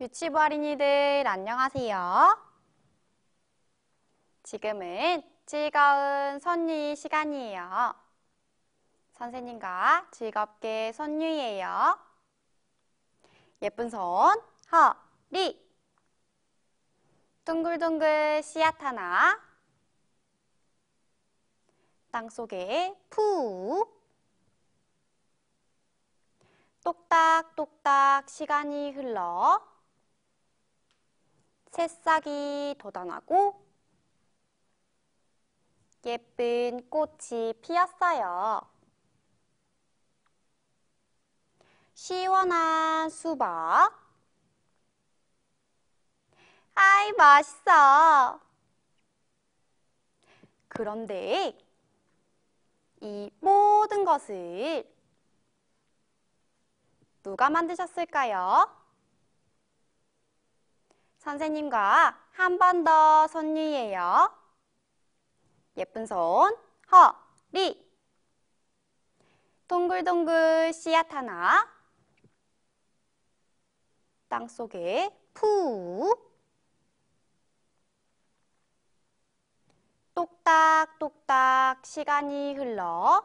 유치부 어린이들 안녕하세요. 지금은 즐거운 선유의 시간이에요. 선생님과 즐겁게 선유예요. 예쁜 손, 허리. 둥글둥글 씨앗 하나. 땅속에 푹. 똑딱똑딱 시간이 흘러 새싹이 돋아나고 예쁜 꽃이 피었어요. 시원한 수박. 아이, 맛있어. 그런데 이 모든 것을 누가 만드셨을까요? 선생님과 한 번 더 선유예요. 예쁜 손, 허리. 동글동글 씨앗 하나. 땅속에 푹. 똑딱똑딱 시간이 흘러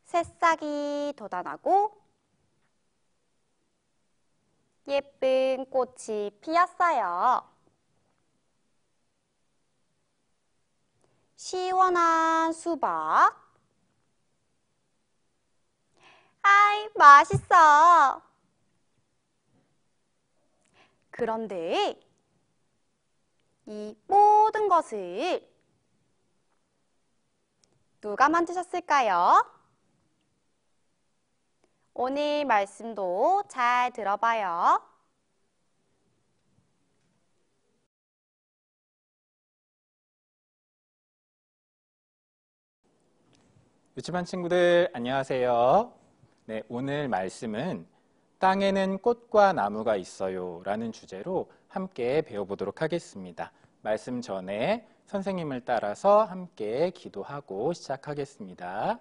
새싹이 돋아나고 예쁜 꽃이 피었어요. 시원한 수박. 아이, 맛있어. 그런데 이 모든 것을 누가 만드셨을까요? 오늘 말씀도 잘 들어봐요. 유치반 친구들 안녕하세요. 네, 오늘 말씀은 땅에는 꽃과 나무가 있어요 라는 주제로 함께 배워보도록 하겠습니다. 말씀 전에 선생님을 따라서 함께 기도하고 시작하겠습니다.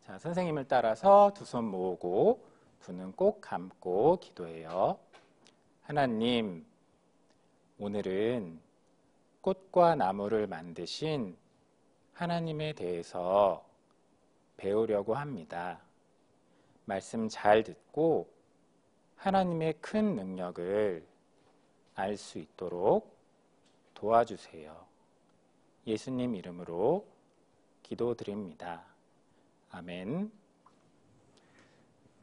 자, 선생님을 따라서 두 손 모으고 두 눈 꼭 감고 기도해요. 하나님, 오늘은 꽃과 나무를 만드신 하나님에 대해서 배우려고 합니다. 말씀 잘 듣고 하나님의 큰 능력을 알 수 있도록 도와주세요. 예수님 이름으로 기도드립니다. 아멘.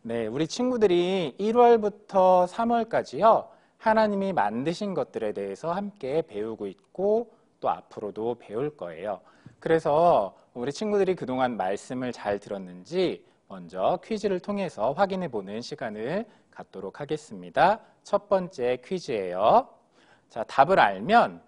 네, 우리 친구들이 1월부터 3월까지요. 하나님이 만드신 것들에 대해서 함께 배우고 있고 또 앞으로도 배울 거예요. 그래서 우리 친구들이 그동안 말씀을 잘 들었는지 먼저 퀴즈를 통해서 확인해 보는 시간을 갖도록 하겠습니다. 첫 번째 퀴즈예요. 자, 답을 알면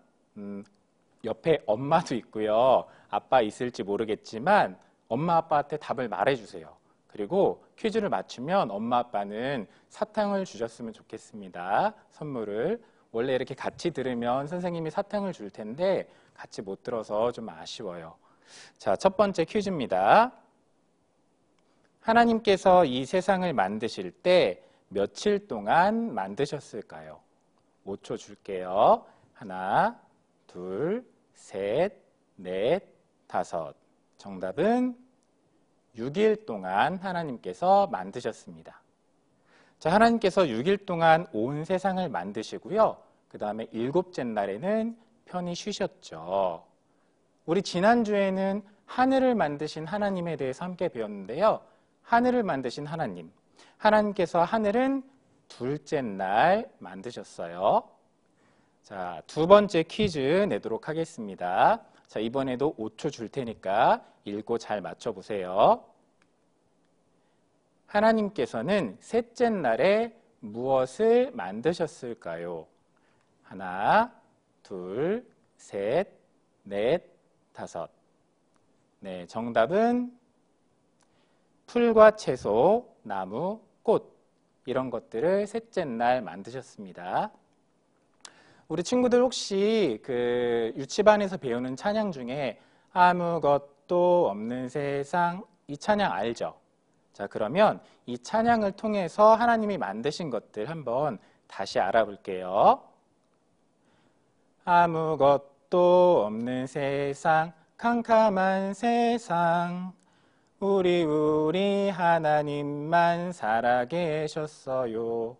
옆에 엄마도 있고요. 아빠 있을지 모르겠지만 엄마 아빠한테 답을 말해주세요. 그리고 퀴즈를 맞추면 엄마 아빠는 사탕을 주셨으면 좋겠습니다. 선물을. 원래 이렇게 같이 들으면 선생님이 사탕을 줄 텐데 같이 못 들어서 좀 아쉬워요. 자, 첫 번째 퀴즈입니다. 하나님께서 이 세상을 만드실 때 며칠 동안 만드셨을까요? 5초 줄게요. 하나, 둘, 셋, 넷, 다섯. 정답은 6일 동안 하나님께서 만드셨습니다. 자, 하나님께서 6일 동안 온 세상을 만드시고요. 그 다음에 7째 날에는 편히 쉬셨죠. 우리 지난주에는 하늘을 만드신 하나님에 대해서 함께 배웠는데요. 하늘을 만드신 하나님. 하나님께서 하늘은 둘째 날 만드셨어요. 자, 두 번째 퀴즈 내도록 하겠습니다. 자, 이번에도 5초 줄 테니까 읽고 잘 맞춰보세요. 하나님께서는 셋째 날에 무엇을 만드셨을까요? 하나, 둘, 셋, 넷, 다섯. 네, 정답은 풀과 채소, 나무, 꽃 이런 것들을 셋째 날 만드셨습니다. 우리 친구들 혹시 그 유치반에서 배우는 찬양 중에 아무것도 없는 세상 이 찬양 알죠? 자, 그러면 이 찬양을 통해서 하나님이 만드신 것들 한번 다시 알아볼게요. 아무것도 없는 세상, 캄캄한 세상, 우리 하나님만 살아계셨어요.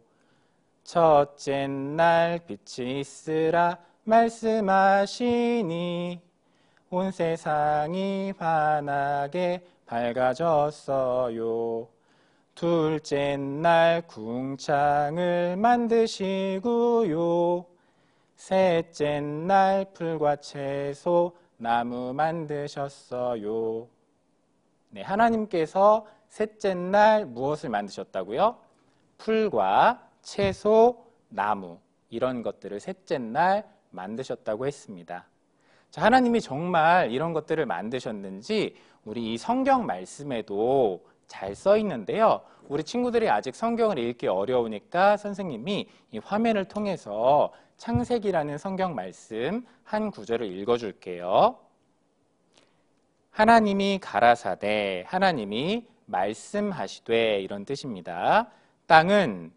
첫째 날 빛이 있으라 말씀하시니 온 세상이 환하게 밝아졌어요. 둘째 날 궁창을 만드시고요. 셋째 날 풀과 채소, 나무 만드셨어요. 네, 하나님께서 셋째 날 무엇을 만드셨다고요? 풀과 채소, 나무 이런 것들을 셋째 날 만드셨다고 했습니다. 자, 하나님이 정말 이런 것들을 만드셨는지 우리 이 성경 말씀에도 잘 써 있는데요. 우리 친구들이 아직 성경을 읽기 어려우니까 선생님이 이 화면을 통해서 창세기라는 성경 말씀 한 구절을 읽어줄게요. 하나님이 가라사대, 하나님이 말씀하시되, 이런 뜻입니다. 땅은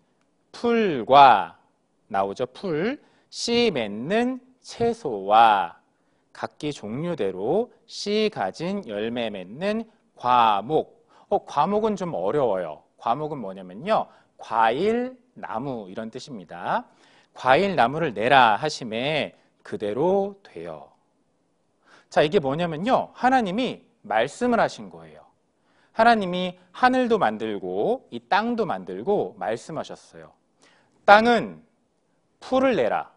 풀과, 나오죠, 풀, 씨 맺는 채소와 각기 종류대로 씨 가진 열매 맺는 과목. 과목은 좀 어려워요. 과목은 뭐냐면요, 과일, 나무 이런 뜻입니다. 과일, 나무를 내라 하심에 그대로 돼요. 자, 이게 뭐냐면요, 하나님이 말씀을 하신 거예요. 하나님이 하늘도 만들고 이 땅도 만들고 말씀하셨어요. 땅은 풀을 내라,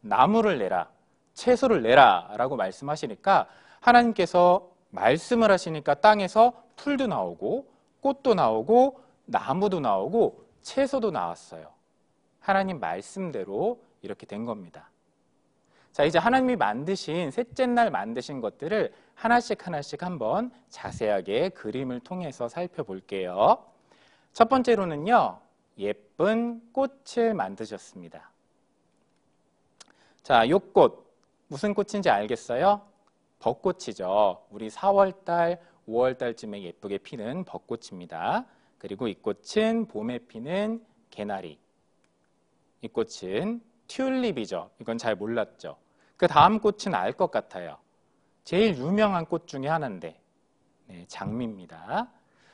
나무를 내라, 채소를 내라 라고 말씀하시니까 하나님께서 말씀을 하시니까 땅에서 풀도 나오고 꽃도 나오고 나무도 나오고 채소도 나왔어요. 하나님 말씀대로 이렇게 된 겁니다. 자, 이제 하나님이 만드신 셋째 날 만드신 것들을 하나씩 하나씩 한번 자세하게 그림을 통해서 살펴볼게요. 첫 번째로는요, 예쁜 꽃을 만드셨습니다. 자, 이 꽃 무슨 꽃인지 알겠어요? 벚꽃이죠. 우리 4월달, 5월달쯤에 예쁘게 피는 벚꽃입니다. 그리고 이 꽃은 봄에 피는 개나리. 이 꽃은 튤립이죠. 이건 잘 몰랐죠. 그 다음 꽃은 알 것 같아요. 제일 유명한 꽃 중에 하나인데, 네, 장미입니다.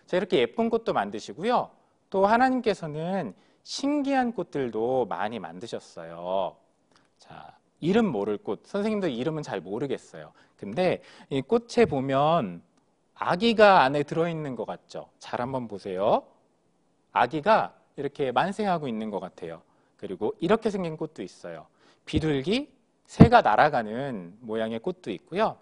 자, 이렇게 예쁜 꽃도 만드시고요. 또 하나님께서는 신기한 꽃들도 많이 만드셨어요. 자, 이름 모를 꽃, 선생님도 이름은 잘 모르겠어요. 근데 이 꽃에 보면 아기가 안에 들어있는 것 같죠? 잘 한번 보세요. 아기가 이렇게 만세하고 있는 것 같아요. 그리고 이렇게 생긴 꽃도 있어요. 비둘기, 새가 날아가는 모양의 꽃도 있고요.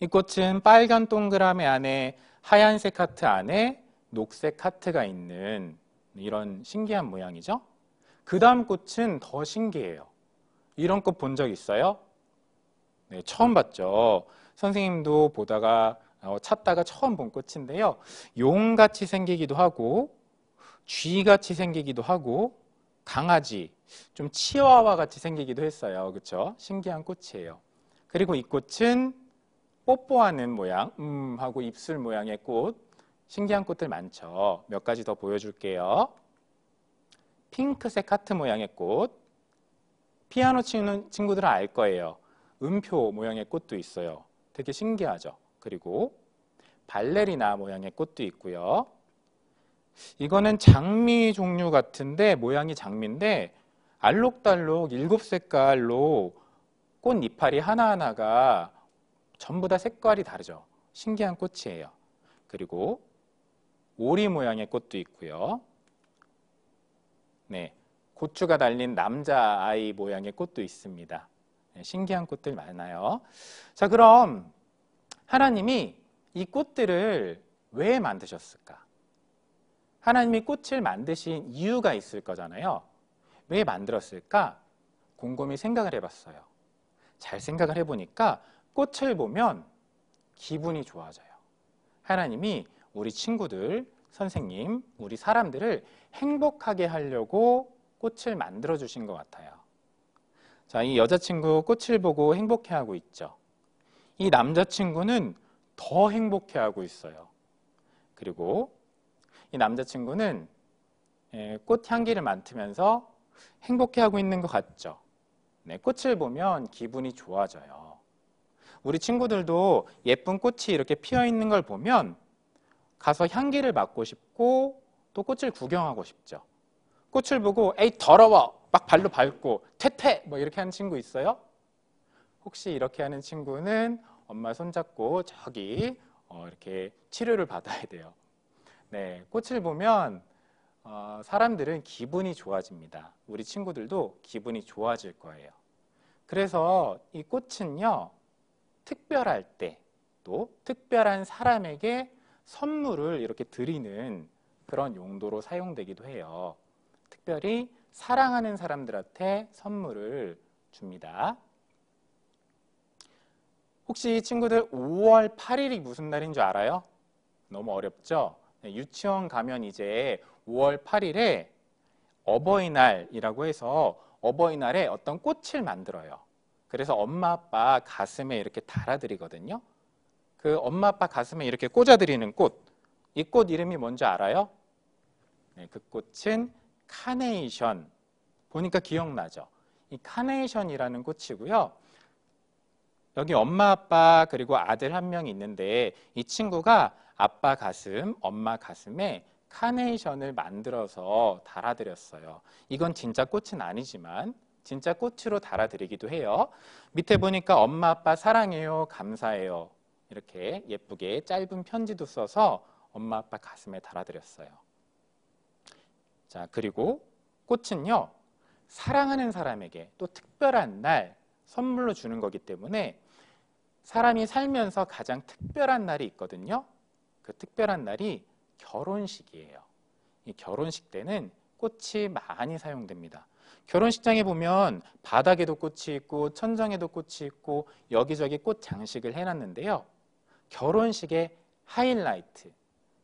이 꽃은 빨간 동그라미 안에 하얀색 하트 안에 녹색 하트가 있는 이런 신기한 모양이죠. 그 다음 꽃은 더 신기해요. 이런 꽃 본 적 있어요? 네, 처음 봤죠. 선생님도 보다가 찾다가 처음 본 꽃인데요. 용같이 생기기도 하고 쥐같이 생기기도 하고 강아지, 좀 치와와 같이 생기기도 했어요. 그렇죠? 신기한 꽃이에요. 그리고 이 꽃은 뽀뽀하는 모양, 하고 입술 모양의 꽃, 신기한 꽃들 많죠. 몇 가지 더 보여줄게요. 핑크색 하트 모양의 꽃, 피아노 치는 친구들은 알 거예요. 음표 모양의 꽃도 있어요. 되게 신기하죠. 그리고 발레리나 모양의 꽃도 있고요. 이거는 장미 종류 같은데 모양이 장미인데 알록달록 7색깔로 꽃 이파리 하나하나가 전부 다 색깔이 다르죠. 신기한 꽃이에요. 그리고 오리 모양의 꽃도 있고요. 네, 고추가 달린 남자아이 모양의 꽃도 있습니다. 네, 신기한 꽃들 많아요. 자, 그럼 하나님이 이 꽃들을 왜 만드셨을까? 하나님이 꽃을 만드신 이유가 있을 거잖아요. 왜 만들었을까? 곰곰이 생각을 해봤어요. 잘 생각을 해보니까 꽃을 보면 기분이 좋아져요. 하나님이 우리 친구들, 선생님, 우리 사람들을 행복하게 하려고 꽃을 만들어 주신 것 같아요. 자, 이 여자친구 꽃을 보고 행복해하고 있죠. 이 남자친구는 더 행복해하고 있어요. 그리고 이 남자친구는 꽃 향기를 맡으면서 행복해하고 있는 것 같죠? 네, 꽃을 보면 기분이 좋아져요. 우리 친구들도 예쁜 꽃이 이렇게 피어 있는 걸 보면 가서 향기를 맡고 싶고 또 꽃을 구경하고 싶죠. 꽃을 보고 에이 더러워 막 발로 밟고 퇴퇴 뭐 이렇게 하는 친구 있어요? 혹시 이렇게 하는 친구는 엄마 손잡고 저기 이렇게 치료를 받아야 돼요. 네, 꽃을 보면 사람들은 기분이 좋아집니다. 우리 친구들도 기분이 좋아질 거예요. 그래서 이 꽃은요, 특별할 때 또 특별한 사람에게 선물을 이렇게 드리는 그런 용도로 사용되기도 해요. 특별히 사랑하는 사람들한테 선물을 줍니다. 혹시 친구들 5월 8일이 무슨 날인 줄 알아요? 너무 어렵죠? 네, 유치원 가면 이제 5월 8일에 어버이날이라고 해서 어버이날에 어떤 꽃을 만들어요. 그래서 엄마 아빠 가슴에 이렇게 달아드리거든요. 그 엄마 아빠 가슴에 이렇게 꽂아드리는 꽃, 이 꽃 이름이 뭔지 알아요? 네, 그 꽃은 카네이션. 보니까 기억나죠? 이 카네이션이라는 꽃이고요. 여기 엄마 아빠 그리고 아들 한 명이 있는데 이 친구가 아빠 가슴, 엄마 가슴에 카네이션을 만들어서 달아드렸어요. 이건 진짜 꽃은 아니지만 진짜 꽃으로 달아드리기도 해요. 밑에 보니까 엄마 아빠 사랑해요, 감사해요. 이렇게 예쁘게 짧은 편지도 써서 엄마 아빠 가슴에 달아드렸어요. 자, 그리고 꽃은요, 사랑하는 사람에게 또 특별한 날 선물로 주는 거기 때문에 사람이 살면서 가장 특별한 날이 있거든요. 그 특별한 날이 결혼식이에요. 이 결혼식 때는 꽃이 많이 사용됩니다. 결혼식장에 보면 바닥에도 꽃이 있고 천장에도 꽃이 있고 여기저기 꽃 장식을 해놨는데요. 결혼식의 하이라이트,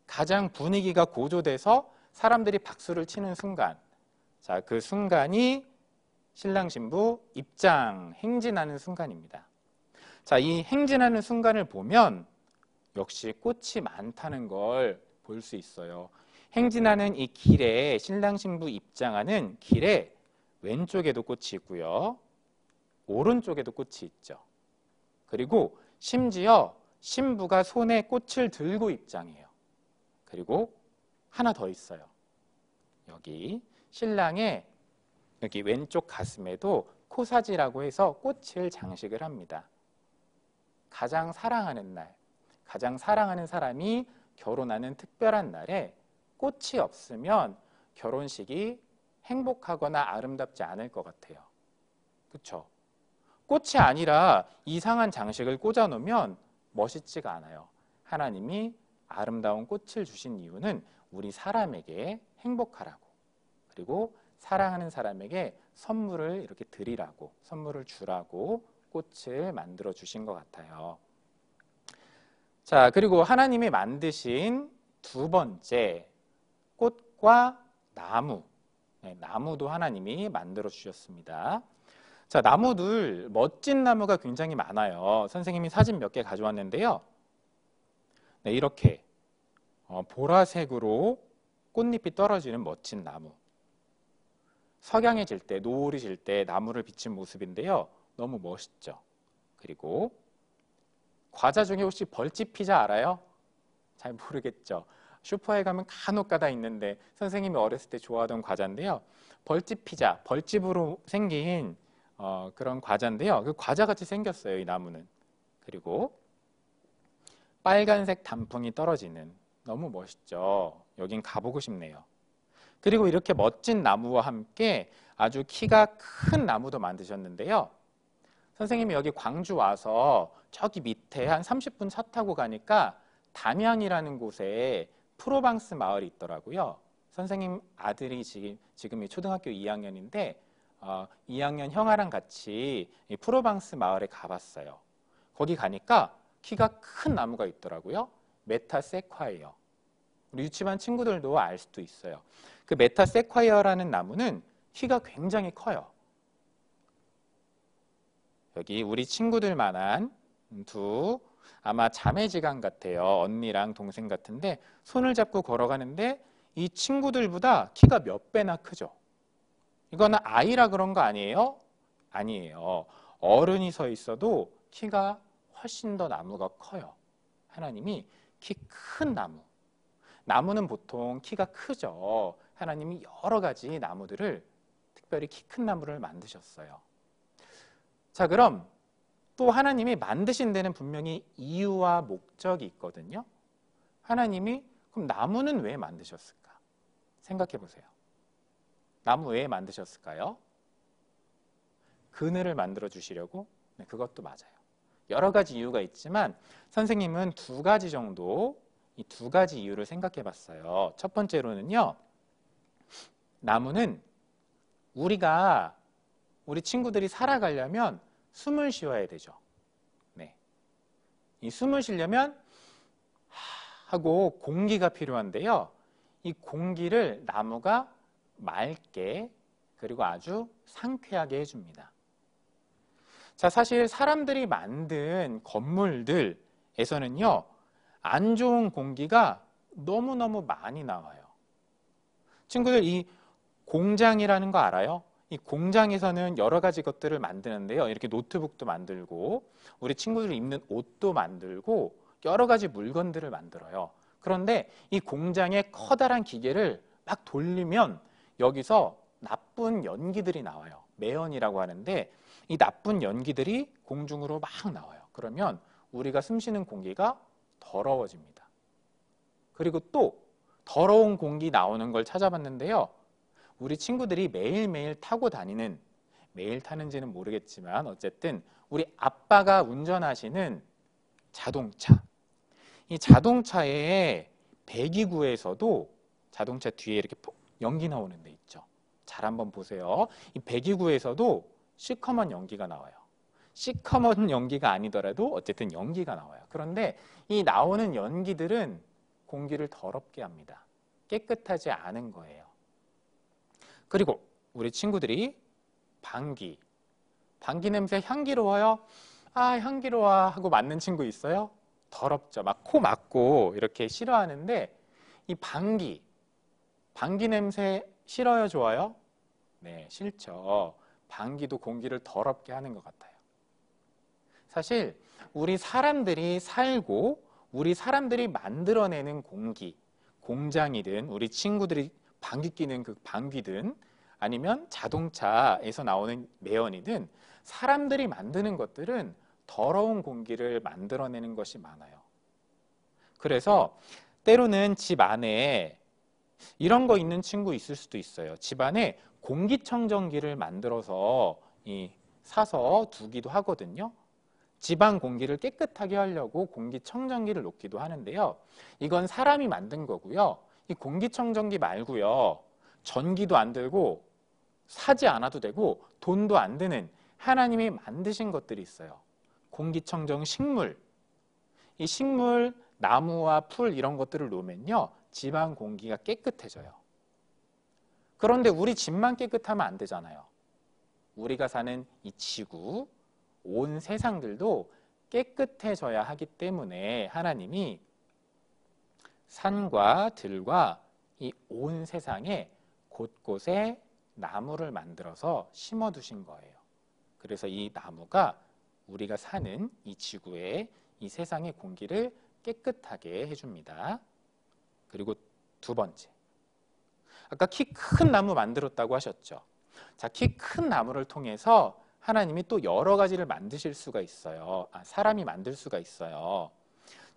가장 분위기가 고조돼서 사람들이 박수를 치는 순간, 자, 그 순간이 신랑 신부 입장, 행진하는 순간입니다. 자, 이 행진하는 순간을 보면 역시 꽃이 많다는 걸 볼 수 있어요. 행진하는 이 길에 신랑 신부 입장하는 길에 왼쪽에도 꽃이 있고요. 오른쪽에도 꽃이 있죠. 그리고 심지어 신부가 손에 꽃을 들고 입장해요. 그리고 하나 더 있어요. 여기 신랑의 여기 왼쪽 가슴에도 코사지라고 해서 꽃을 장식을 합니다. 가장 사랑하는 날, 가장 사랑하는 사람이 결혼하는 특별한 날에 꽃이 없으면 결혼식이 행복하거나 아름답지 않을 것 같아요. 그렇죠? 꽃이 아니라 이상한 장식을 꽂아 놓으면 멋있지가 않아요. 하나님이 아름다운 꽃을 주신 이유는 우리 사람에게 행복하라고, 그리고 사랑하는 사람에게 선물을 이렇게 드리라고, 선물을 주라고 꽃을 만들어 주신 것 같아요. 자, 그리고 하나님이 만드신 두 번째, 꽃과 나무. 네, 나무도 하나님이 만들어 주셨습니다. 자, 나무들 멋진 나무가 굉장히 많아요. 선생님이 사진 몇 개 가져왔는데요. 네, 이렇게 보라색으로 꽃잎이 떨어지는 멋진 나무. 석양이 질 때, 노을이 질 때 나무를 비친 모습인데요. 너무 멋있죠. 그리고 과자 중에 혹시 벌집 피자 알아요? 잘 모르겠죠. 슈퍼에 가면 간혹 가다 있는데 선생님이 어렸을 때 좋아하던 과자인데요. 벌집 피자, 벌집으로 생긴 그런 과자인데요. 그 과자같이 생겼어요, 이 나무는. 그리고 빨간색 단풍이 떨어지는, 너무 멋있죠. 여긴 가보고 싶네요. 그리고 이렇게 멋진 나무와 함께 아주 키가 큰 나무도 만드셨는데요. 선생님이 여기 광주 와서 저기 밑에 한 30분 차 타고 가니까 담양이라는 곳에 프로방스 마을이 있더라고요. 선생님 아들이 지금이 초등학교 2학년인데 2학년 형아랑 같이 이 프로방스 마을에 가봤어요. 거기 가니까 키가 큰 나무가 있더라고요. 메타세콰이어. 우리 유치반 친구들도 알 수도 있어요. 그 메타세콰이어라는 나무는 키가 굉장히 커요. 여기 우리 친구들만한 아마 자매지간 같아요. 언니랑 동생 같은데 손을 잡고 걸어가는데 이 친구들보다 키가 몇 배나 크죠. 이거는 아이라 그런 거 아니에요? 아니에요. 어른이 서 있어도 키가 훨씬 더 나무가 커요. 하나님이 키 큰 나무. 나무는 보통 키가 크죠. 하나님이 여러 가지 나무들을, 특별히 키 큰 나무를 만드셨어요. 자, 그럼 또 하나님이 만드신 데는 분명히 이유와 목적이 있거든요. 하나님이 그럼 나무는 왜 만드셨을까? 생각해 보세요. 나무 왜 만드셨을까요? 그늘을 만들어 주시려고? 네, 그것도 맞아요. 여러 가지 이유가 있지만 선생님은 두 가지 정도, 이 두 가지 이유를 생각해 봤어요. 첫 번째로는요, 나무는 우리 친구들이 살아가려면 숨을 쉬어야 되죠. 네. 이 숨을 쉬려면 하고 공기가 필요한데요. 이 공기를 나무가 맑게 그리고 아주 상쾌하게 해줍니다. 자, 사실 사람들이 만든 건물들에서는요, 안 좋은 공기가 너무너무 많이 나와요. 친구들, 이 공장이라는 거 알아요? 이 공장에서는 여러 가지 것들을 만드는데요. 이렇게 노트북도 만들고, 우리 친구들이 입는 옷도 만들고, 여러 가지 물건들을 만들어요. 그런데 이 공장의 커다란 기계를 막 돌리면 여기서 나쁜 연기들이 나와요. 매연이라고 하는데 이 나쁜 연기들이 공중으로 막 나와요. 그러면 우리가 숨쉬는 공기가 더러워집니다. 그리고 또 더러운 공기 나오는 걸 찾아봤는데요. 우리 친구들이 매일매일 타고 다니는, 매일 타는지는 모르겠지만 어쨌든 우리 아빠가 운전하시는 자동차, 이 자동차의 배기구에서도 자동차 뒤에 이렇게 연기 나오는 데 있죠. 잘 한번 보세요. 이 배기구에서도 시커먼 연기가 나와요. 시커먼 연기가 아니더라도 어쨌든 연기가 나와요. 그런데 이 나오는 연기들은 공기를 더럽게 합니다. 깨끗하지 않은 거예요. 그리고 우리 친구들이 방귀 냄새 향기로워요? 아, 향기로워 하고 맡는 친구 있어요? 더럽죠. 막 코 막고 이렇게 싫어하는데 이 방귀 냄새 싫어요? 좋아요? 네, 싫죠. 방귀도 공기를 더럽게 하는 것 같아요. 사실 우리 사람들이 살고 우리 사람들이 만들어내는 공기, 공장이든 우리 친구들이 방귀 뀌는 그 방귀든 아니면 자동차에서 나오는 매연이든 사람들이 만드는 것들은 더러운 공기를 만들어내는 것이 많아요. 그래서 때로는 집 안에 이런 거 있는 친구 있을 수도 있어요. 집 안에 공기청정기를 만들어서 사서 두기도 하거든요. 집안 공기를 깨끗하게 하려고 공기청정기를 놓기도 하는데요. 이건 사람이 만든 거고요. 이 공기청정기 말고요. 전기도 안 들고 사지 않아도 되고 돈도 안 드는 하나님이 만드신 것들이 있어요. 공기청정 식물. 이 식물, 나무와 풀 이런 것들을 놓으면요. 집안 공기가 깨끗해져요. 그런데 우리 집만 깨끗하면 안 되잖아요. 우리가 사는 이 지구, 온 세상들도 깨끗해져야 하기 때문에 하나님이 산과 들과 이 온 세상에 곳곳에 나무를 만들어서 심어두신 거예요. 그래서 이 나무가 우리가 사는 이 지구의 이 세상의 공기를 깨끗하게 해줍니다. 그리고 두 번째, 아까 키 큰 나무 만들었다고 하셨죠. 자, 키 큰 나무를 통해서 하나님이 또 여러 가지를 만드실 수가 있어요. 사람이 만들 수가 있어요.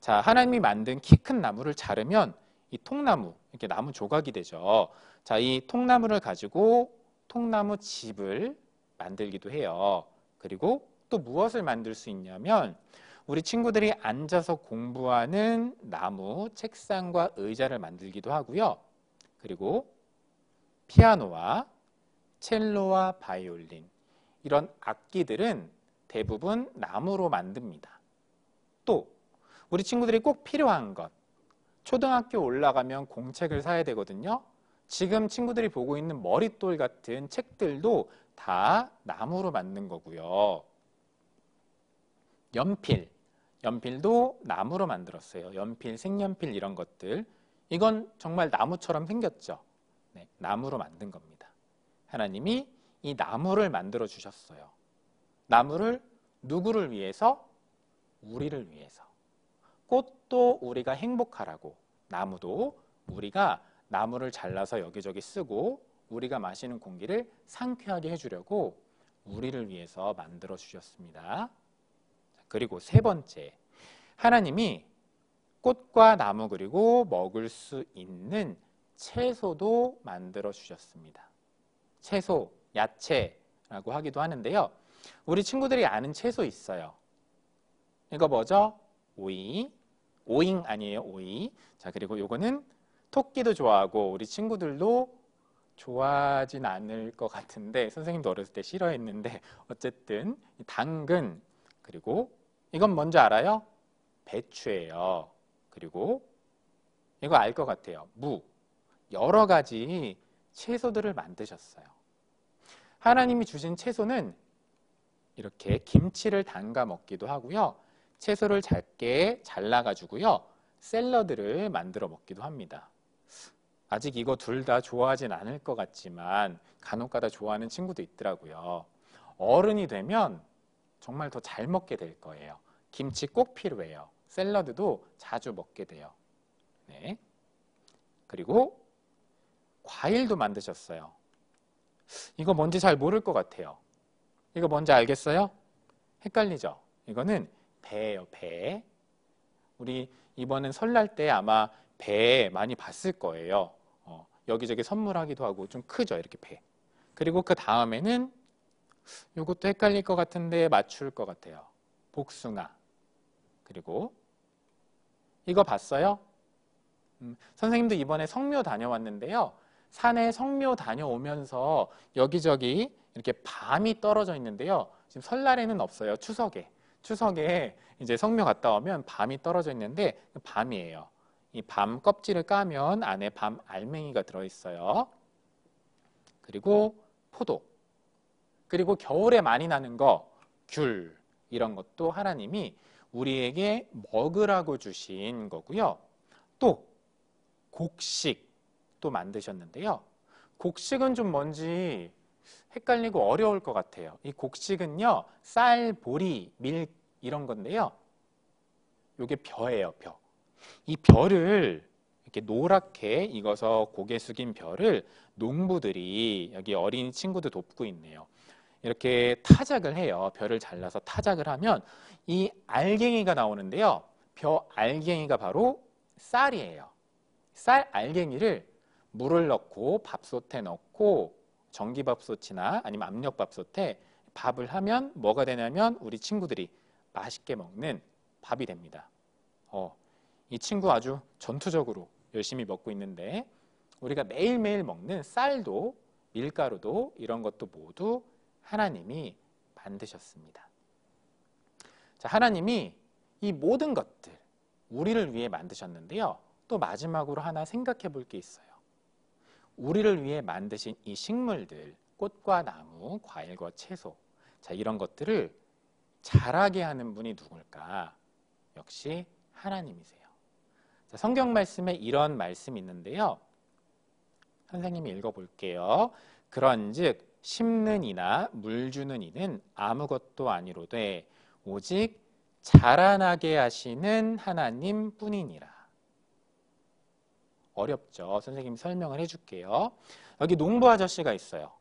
자, 하나님이 만든 키 큰 나무를 자르면 이 통나무, 이렇게 나무 조각이 되죠. 자, 이 통나무를 가지고 통나무 집을 만들기도 해요. 그리고 또 무엇을 만들 수 있냐면 우리 친구들이 앉아서 공부하는 나무, 책상과 의자를 만들기도 하고요. 그리고 피아노와 첼로와 바이올린, 이런 악기들은 대부분 나무로 만듭니다. 또 우리 친구들이 꼭 필요한 것, 초등학교 올라가면 공책을 사야 되거든요. 지금 친구들이 보고 있는 머릿돌 같은 책들도 다 나무로 만든 거고요. 연필도 나무로 만들었어요. 연필, 색연필 이런 것들. 이건 정말 나무처럼 생겼죠. 네, 나무로 만든 겁니다. 하나님이 이 나무를 만들어 주셨어요. 나무를 누구를 위해서? 우리를 위해서. 꽃도 우리가 행복하라고, 나무도 우리가 나무를 잘라서 여기저기 쓰고 우리가 마시는 공기를 상쾌하게 해주려고 우리를 위해서 만들어 주셨습니다. 그리고 세 번째, 하나님이 꽃과 나무 그리고 먹을 수 있는 채소도 만들어 주셨습니다. 채소, 야채라고 하기도 하는데요. 우리 친구들이 아는 채소 있어요. 이거 뭐죠? 오이. 오잉 아니에요, 오이. 자, 그리고 요거는 토끼도 좋아하고 우리 친구들도 좋아하진 않을 것 같은데 선생님도 어렸을 때 싫어했는데 어쨌든 당근, 그리고 이건 뭔지 알아요? 배추예요. 그리고 이거 알 것 같아요. 무. 여러 가지 채소들을 만드셨어요. 하나님이 주신 채소는 이렇게 김치를 담가 먹기도 하고요. 채소를 작게 잘라가지고요. 샐러드를 만들어 먹기도 합니다. 아직 이거 둘 다 좋아하진 않을 것 같지만 간혹가다 좋아하는 친구도 있더라고요. 어른이 되면 정말 더 잘 먹게 될 거예요. 김치 꼭 필요해요. 샐러드도 자주 먹게 돼요. 네. 그리고 과일도 만드셨어요. 이거 뭔지 잘 모를 것 같아요. 이거 뭔지 알겠어요? 헷갈리죠? 이거는 배예요, 배. 우리 이번엔 설날 때 아마 배 많이 봤을 거예요. 여기저기 선물하기도 하고 좀 크죠, 이렇게 배. 그리고 그 다음에는 이것도 헷갈릴 것 같은데 맞출 것 같아요. 복숭아. 그리고 이거 봤어요? 선생님도 이번에 성묘 다녀왔는데요. 산에 성묘 다녀오면서 여기저기 이렇게 밤이 떨어져 있는데요. 지금 설날에는 없어요. 추석에 이제 성묘 갔다 오면 밤이 떨어져 있는데 밤이에요. 이 밤 껍질을 까면 안에 밤 알맹이가 들어있어요. 그리고 포도. 그리고 겨울에 많이 나는 거, 귤. 이런 것도 하나님이 우리에게 먹으라고 주신 거고요. 또 곡식도 만드셨는데요. 곡식은 좀 뭔지 헷갈리고 어려울 것 같아요. 이 곡식은요, 쌀, 보리, 밀 이런 건데요. 이게 벼예요, 벼. 이 벼를 이렇게 노랗게 익어서 고개 숙인 벼를 농부들이 여기 어린 친구들 돕고 있네요. 이렇게 타작을 해요. 벼를 잘라서 타작을 하면 이 알갱이가 나오는데요. 벼 알갱이가 바로 쌀이에요. 쌀 알갱이를 물을 넣고 밥솥에 넣고 전기밥솥이나 아니면 압력밥솥에 밥을 하면 뭐가 되냐면 우리 친구들이 맛있게 먹는 밥이 됩니다. 이 친구 아주 전투적으로 열심히 먹고 있는데 우리가 매일매일 먹는 쌀도 밀가루도 이런 것도 모두 하나님이 만드셨습니다. 자, 하나님이 이 모든 것들 우리를 위해 만드셨는데요. 또 마지막으로 하나 생각해 볼 게 있어요. 우리를 위해 만드신 이 식물들, 꽃과 나무, 과일과 채소, 자, 이런 것들을 자라게 하는 분이 누굴까? 역시 하나님이세요. 자, 성경 말씀에 이런 말씀이 있는데요. 선생님이 읽어볼게요. 그런즉 심는 이나 물 주는 이는 아무것도 아니로되 오직 자라나게 하시는 하나님 뿐이니라. 어렵죠? 선생님이 설명을 해줄게요. 여기 농부 아저씨가 있어요.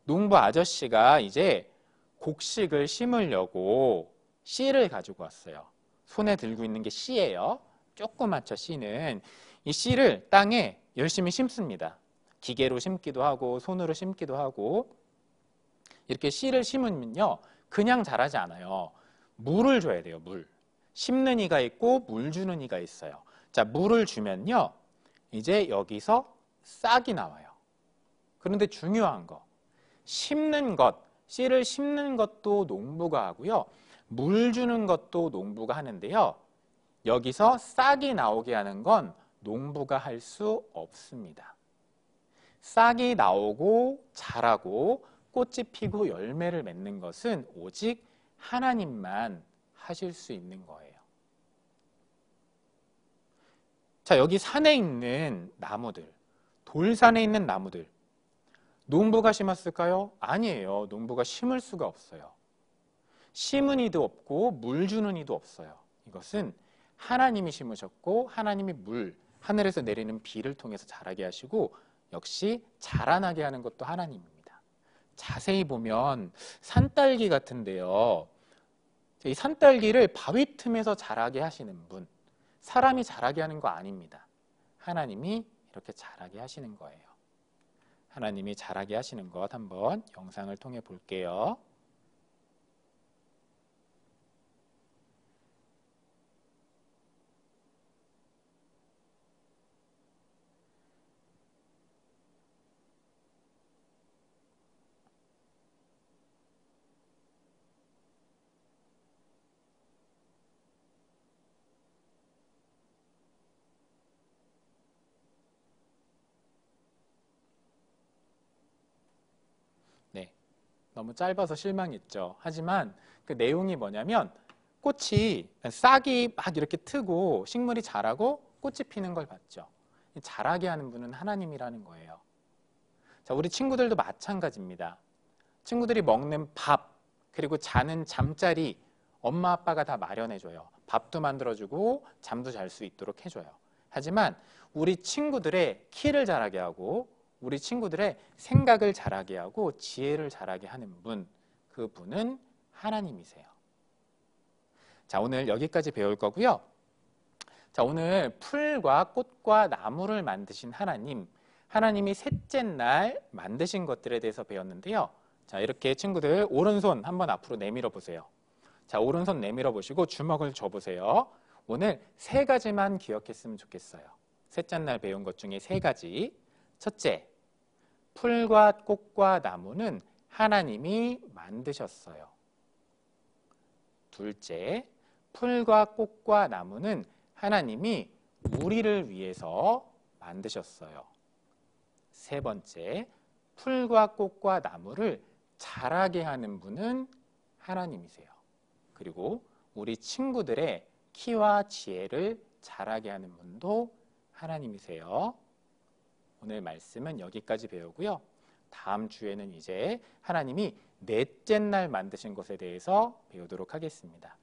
농부 아저씨가 이제 곡식을 심으려고 씨를 가지고 왔어요. 손에 들고 있는 게 씨예요. 조그맣죠, 씨는. 이 씨를 땅에 열심히 심습니다. 기계로 심기도 하고 손으로 심기도 하고. 이렇게 씨를 심으면요, 그냥 자라지 않아요. 물을 줘야 돼요, 물. 심는 이가 있고 물 주는 이가 있어요. 자, 물을 주면요, 이제 여기서 싹이 나와요. 그런데 중요한 거, 심는 것, 씨를 심는 것도 농부가 하고요. 물 주는 것도 농부가 하는데요. 여기서 싹이 나오게 하는 건 농부가 할 수 없습니다. 싹이 나오고 자라고 꽃이 피고 열매를 맺는 것은 오직 하나님만 하실 수 있는 거예요. 자, 여기 산에 있는 나무들, 돌산에 있는 나무들, 농부가 심었을까요? 아니에요. 농부가 심을 수가 없어요. 심은 이도 없고 물 주는 이도 없어요. 이것은 하나님이 심으셨고 하나님이 물, 하늘에서 내리는 비를 통해서 자라게 하시고 역시 자라나게 하는 것도 하나님입니다. 자세히 보면 산딸기 같은데요. 이 산딸기를 바위 틈에서 자라게 하시는 분, 사람이 자라게 하는 거 아닙니다. 하나님이 이렇게 자라게 하시는 거예요. 하나님이 자라게 하시는 것 한번 영상을 통해 볼게요. 네, 너무 짧아서 실망했죠. 하지만 그 내용이 뭐냐면 꽃이 싹이 막 이렇게 트고 식물이 자라고 꽃이 피는 걸 봤죠. 자라게 하는 분은 하나님이라는 거예요. 자, 우리 친구들도 마찬가지입니다. 친구들이 먹는 밥, 그리고 자는 잠자리 엄마 아빠가 다 마련해줘요. 밥도 만들어주고 잠도 잘 수 있도록 해줘요. 하지만 우리 친구들의 키를 자라게 하고 우리 친구들의 생각을 자라게 하고 지혜를 자라게 하는 분, 그 분은 하나님이세요. 자, 오늘 여기까지 배울 거고요. 자, 오늘 풀과 꽃과 나무를 만드신 하나님, 하나님이 셋째 날 만드신 것들에 대해서 배웠는데요. 자, 이렇게 친구들 오른손 한번 앞으로 내밀어 보세요. 자, 오른손 내밀어 보시고 주먹을 줘 보세요. 오늘 세 가지만 기억했으면 좋겠어요. 셋째 날 배운 것 중에 세 가지. 첫째, 풀과 꽃과 나무는 하나님이 만드셨어요. 둘째, 풀과 꽃과 나무는 하나님이 우리를 위해서 만드셨어요. 세 번째, 풀과 꽃과 나무를 자라게 하는 분은 하나님이세요. 그리고 우리 친구들의 키와 지혜를 자라게 하는 분도 하나님이세요. 오늘 말씀은 여기까지 배우고요. 다음 주에는 이제 하나님이 넷째 날 만드신 것에 대해서 배우도록 하겠습니다.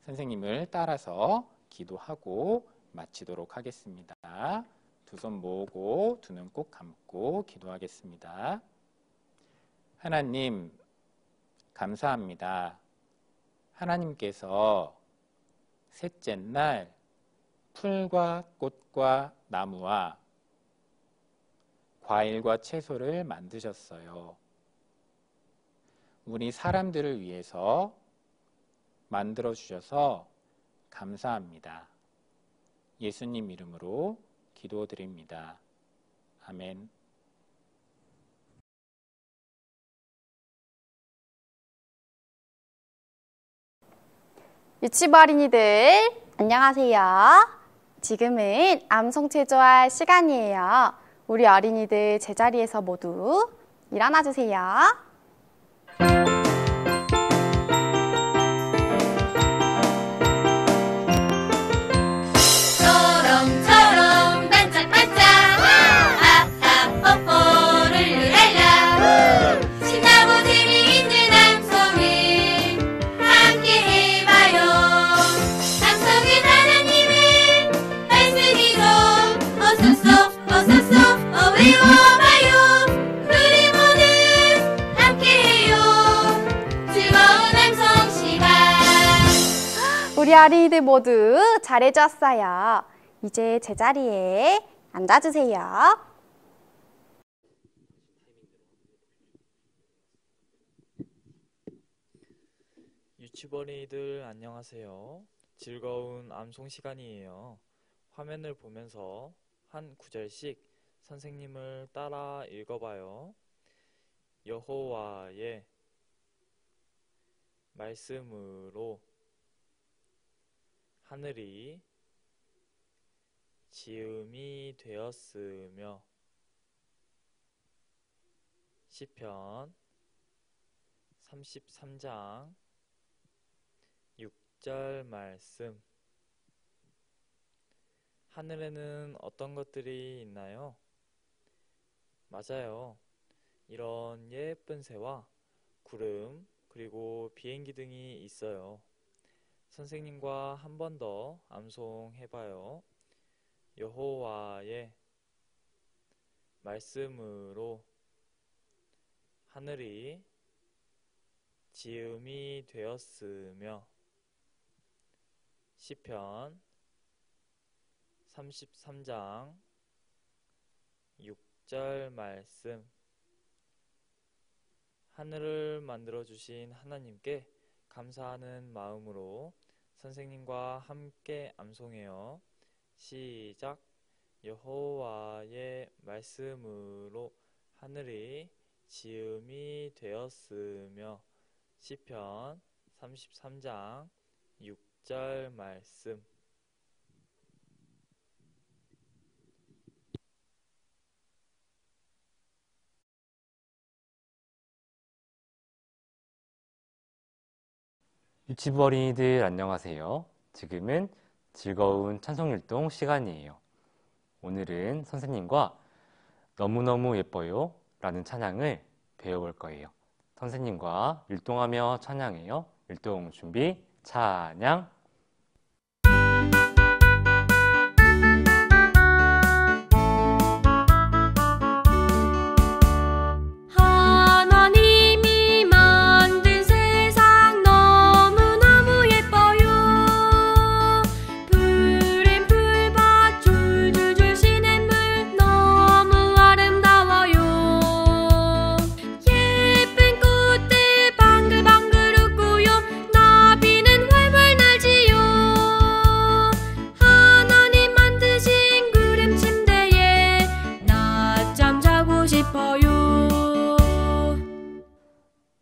선생님을 따라서 기도하고 마치도록 하겠습니다. 두 손 모으고 두 눈 꼭 감고 기도하겠습니다. 하나님, 감사합니다. 하나님께서 셋째 날 풀과 꽃과 나무와 과일과 채소를 만드셨어요. 우리 사람들을 위해서 만들어 주셔서 감사합니다. 예수님 이름으로 기도드립니다. 아멘. 유치부 어린이들 안녕하세요. 지금은 암송 체조할 시간이에요. 우리 어린이들 제자리에서 모두 일어나 주세요. 초롱초롱 반짝반짝 아하 뽀뽀를 룰랄라 신나고 재미있는 암송을 함께 해봐요. 암송은 하나님의 말씀이고 어서서 외워봐요. 우리 모두 함께해요. 즐거운 암송 시간. 우리 어린이들 모두 잘해주었어요. 이제 제자리에 앉아주세요. 유치버니들 안녕하세요. 즐거운 암송 시간이에요. 화면을 보면서 한 구절씩 선생님을 따라 읽어봐요. 여호와의 말씀으로 하늘이 지음이 되었으며 시편 33장 6절 말씀 하늘에는 어떤 것들이 있나요? 맞아요. 이런 예쁜 새와 구름, 그리고 비행기 등이 있어요. 선생님과 한 번 더 암송해봐요. 여호와의 말씀으로 하늘이 지음이 되었으며 시편 33장 6절 말씀. 하늘을 만들어주신 하나님께 감사하는 마음으로 선생님과 함께 암송해요. 시작. 여호와의 말씀으로 하늘이 지음이 되었으며 시편 33장 6절 말씀. 유치부 어린이들 안녕하세요. 지금은 즐거운 찬송율동 시간이에요. 오늘은 선생님과 너무너무 예뻐요 라는 찬양을 배워볼 거예요. 선생님과 율동하며 찬양해요. 율동 준비, 찬양. 하나님이 만든 세상 너무너무 예뻐요. 푸른 풀밭 줄줄줄 시냇물 너무 아름다워요. 예쁜 꽃들 방글방글 웃고요. 나비는 활활 날지요. 하나님 만드신 구름 침대에 낮잠 자고 싶어요.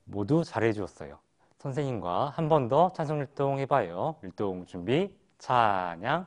모두 잘해주었어요. 선생님과 한 번 더 찬송율동 해봐요. 율동 준비, 찬양.